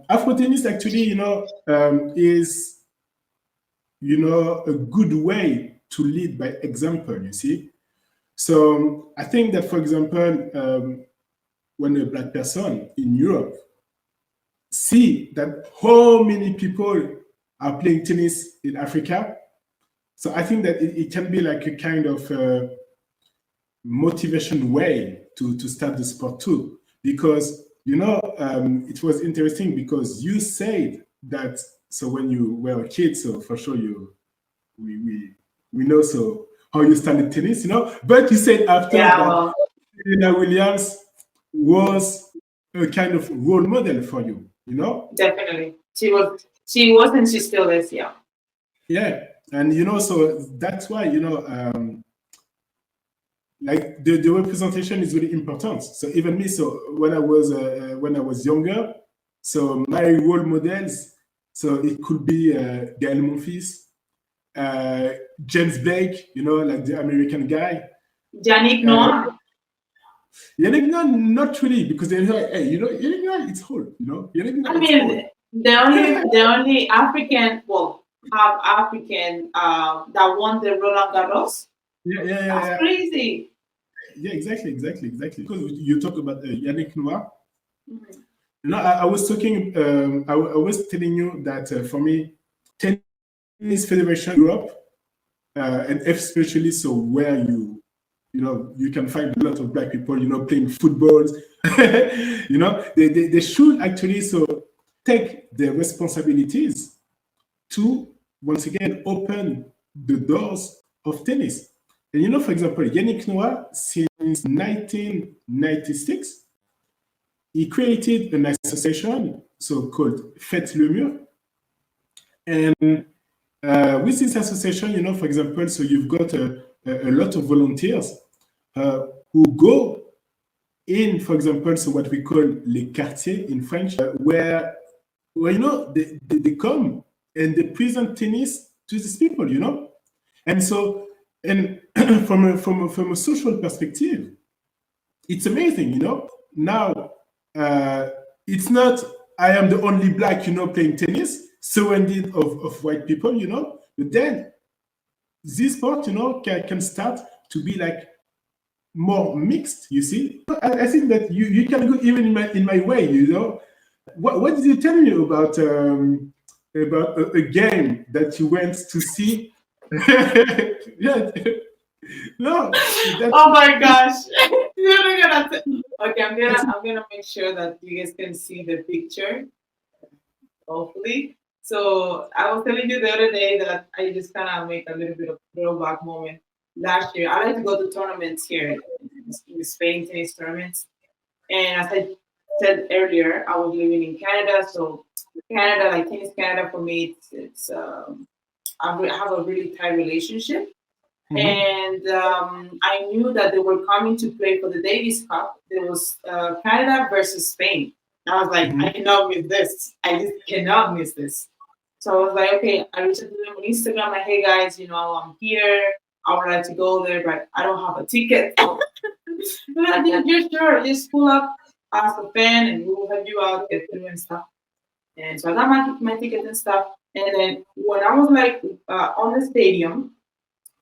Afrotennis actually, is, a good way to lead by example, you see. So I think that, for example, when a black person in Europe see that how many people are playing tennis in Africa, so I think that it can be like a kind of motivation way to start the sport too. Because, it was interesting because you said that, so when you were a kid, so for sure we we, we know so how you started tennis, but you said after Yeah, that well, Serena Williams was a kind of role model for you, definitely. She was, and she still is, yeah. yeah. And so that's why, like the representation is really important. So even me, so when I was younger, so my role models, so it could be gaelmonfils, uh, James Blake, like the American guy. Uh, Yannicknoah. Yannicknoah, not really, because they're like, hey, Yannicknoah, it's old, Yannicknoah, I it's mean, old. the only African, well, half African, that won the Roland Garros. Yeah, yeah, yeah, That's yeah. crazy. Yeah, exactly, exactly, exactly. Because you talk about Yannick Noah. Mhm. I was talking, I was telling you that for me, tennis federation Europe, and especially so where you can find a lot of black people, playing footballs. They should actually so take their responsibilities to once again open the doors of tennis. And for example, Yannick Noah, since 1996, he created an association so called Faites le Mur. And with this association, for example, so you've got a lot of volunteers who go in, for example, so what we call les quartiers in French, where they come and they present tennis to these people, and so and from a social perspective, it's amazing, Now, uh, it's not I am the only black, playing tennis, surrounded of white people, but then this sport, can start to be like more mixed, you see. I think that you can go even in my way, What did you tell me about a game that you went to see? Yeah, no, that's Oh my gosh. You're gonna okay, I'm gonna make sure that you guys can see the picture, hopefully. So I was telling you the other day that I just kind of make a little bit of throwback moment. Last year, I like to go to tournaments here in Spain, tennis tournaments. And as I said earlier, I was living in Canada, so Canada, like Tennis Canada, for me, I have a really tight relationship. Mhm. And I knew that they were coming to play for the Davis Cup. There was Canada versus Spain. And I was like, I Mhm. cannot miss this. I just cannot miss this. So I was like, okay, I reached out to them on Instagram, like, hey guys, I'm here. I would like to go there, but I don't have a ticket. They're like, yeah, you're sure. Just pull up, ask a fan, and we'll help you out, get through and stuff. And so I got my ticket and stuff. And then when I was like on the stadium,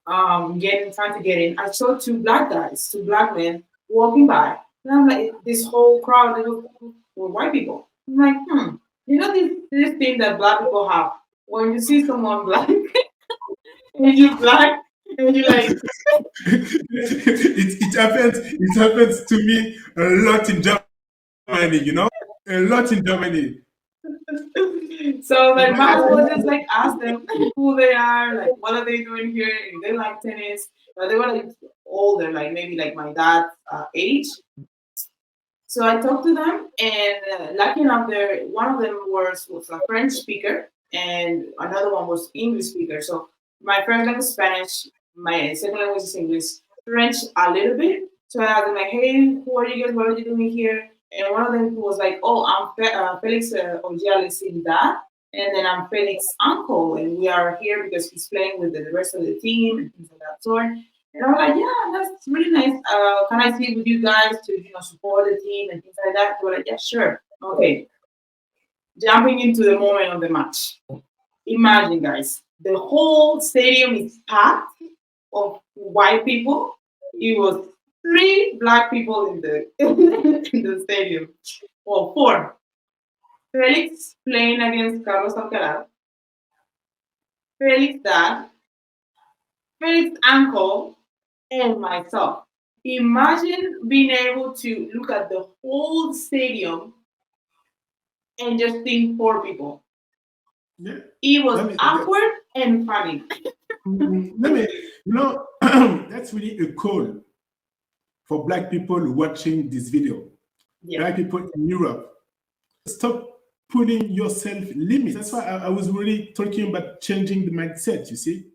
trying to get in, I saw two black guys, two black men walking by. And I'm like, this whole crowd were white people. I'm like, this thing that black people have. When you see someone black and you black and you like, it happens to me a lot in Germany, a lot in Germany. so Like, like my husband was just like ask them who they are, like what are they doing here, if they like tennis. But they were like older, like maybe like my dad's age. So I talked to them, and lucky enough, there one of them was a French speaker, and another one was English speaker. So my first language is Spanish, my second language is English, French a little bit. So I asked them like, "Hey, who are you guys? What are you doing here?" And one of them was like, "Oh, I'm Felix Augeraliassime dad, and then I'm Felix's uncle, and we are here because he's playing with the rest of the team and things of that sort." And I'm like, yeah, that's really nice. Can I sit with you guys to, support the team and things like that? They were like, yeah, sure. Okay. jumping into the moment of the match. Imagine, guys, the whole stadium is packed of white people. It was 3 black people in the in the stadium. Well, 4. Felix playing against Carlos Alcaraz. Felix dad. Felix uncle, and myself. Imagine being able to look at the whole stadium and just think 4 people. Yeah. It was awkward and funny. That's really a call for Black people watching this video. Yeah. Black people in Europe. Stop putting yourself limits. That's why I was really talking about changing the mindset, you see.